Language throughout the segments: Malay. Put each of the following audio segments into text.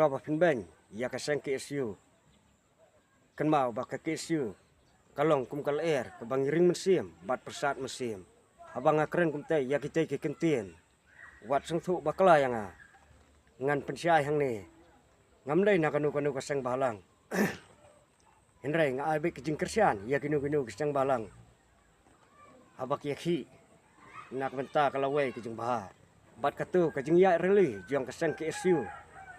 Suraba Finbeng, ya kaseng KSU. Kan mau baka KSU. Kalong kum kal air, kabang ring mesim, bat persat mesim. Abang akren kum tay, ya kita ke kentien. Wat seng thu bakla yang ngan pensyai hang ni. Ngamdai na kanu kaseng balang. Henry nga abe kijing kersian, ya kinu kaseng balang. Abak yakhi, nak benta kalawai kijing bahar. Bat katu kajing ya reli, jiang kaseng KSU.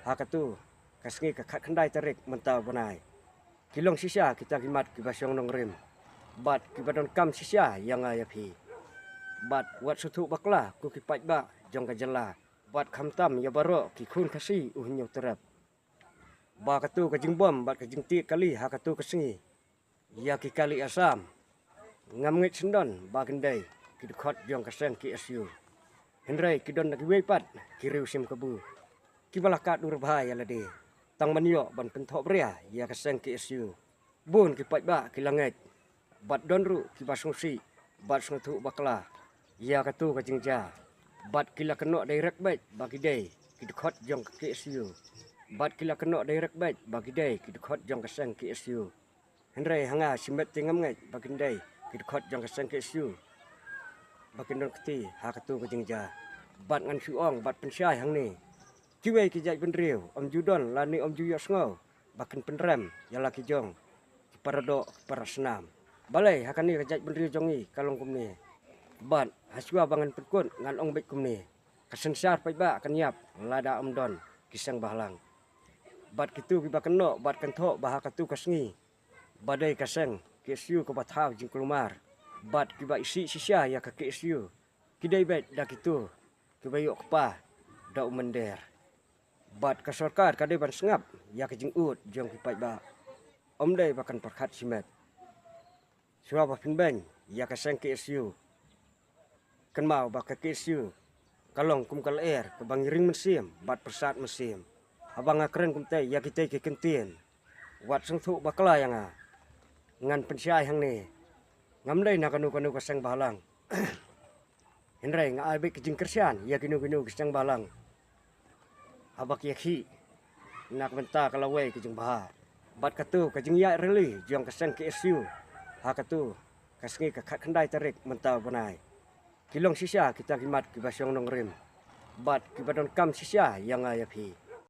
Ha katu, kasengi kakat kendai tarik mentau benai. Kilong sisya kita kimat kibasyong nong rim. Bat kibadon kam sisya yang ayapi. Bat wat sutu bakla ku kipat ba jong kajela. Bat kamtam ya baro ki kun kasi uhnyo terap. Ba katu kajing bom bat kajing ti kali ha katu kasengi. Ya ki kali asam. Ngamngit sendon ba kendai kidukot jong kaseng KSU. Henry kidon nak wepat kiriu sim kebu. Kibalakat dur bahaya lade. Tang manyo ban pentok bria ya kaseng KSU. Bun kipat ba kilanget. Bat donru kibasungsi bat sungtu bakla. Ya katu kajingja. Bat kila keno direct baik bagi day kidukot jong KSU. Bat kila keno direct baik bagi day kidukot jong kaseng KSU. Henry hanga simet tingam ngai bagi day kidukot jong kaseng KSU. Bagi don keti ha katu kajingja. Bat ngan suong bat pensyai hang ni. Kiwai kijai penriu, Om Judon lani Om Juyok Sengau, bahkan penrem yang laki jong, kiparadok para senam. Balai hakan ni kijai penriu jongi kalong kum ni. Bat hasua bangan perkut ngan ong baik kum ni. Kesensar pai ba kan yap lada Om Don kisang bahlang. Bat kitu kiba keno bat kentok bah katu kasengi. Badai kaseng KSU ke bathau jing kelumar. Bat kiba isi sisya ya ke KSU. Kidai baik dak kitu. Kiba yok pa da umender. Bat kasorkat kadai ban sengap ya kejing ut jong kipai ba. Om dai bahkan perkat simet. Suraba Finbeng ya kaseng KSU. Kan mau baka KSU. Kalong kum kal air kabang ring mesim bat persat mesim. Abang akren kum tay ya kita ke kentien. Wat seng thu bakla yang ngan pensyai hang ni. Ngamdai na kanu kaseng balang. Henry nga abe kejing kersian ya kinu kaseng balang. Abak yakhi nak benta kalawai kejing bahar. Bat katu kajing ya reli jiang kaseng KSU. Ha katu kasengi kakat kendai tarik mentau benai. Kilong sisya kita kimat kibasyong nong rim. Bat kibadon kam sisya yang ayapi.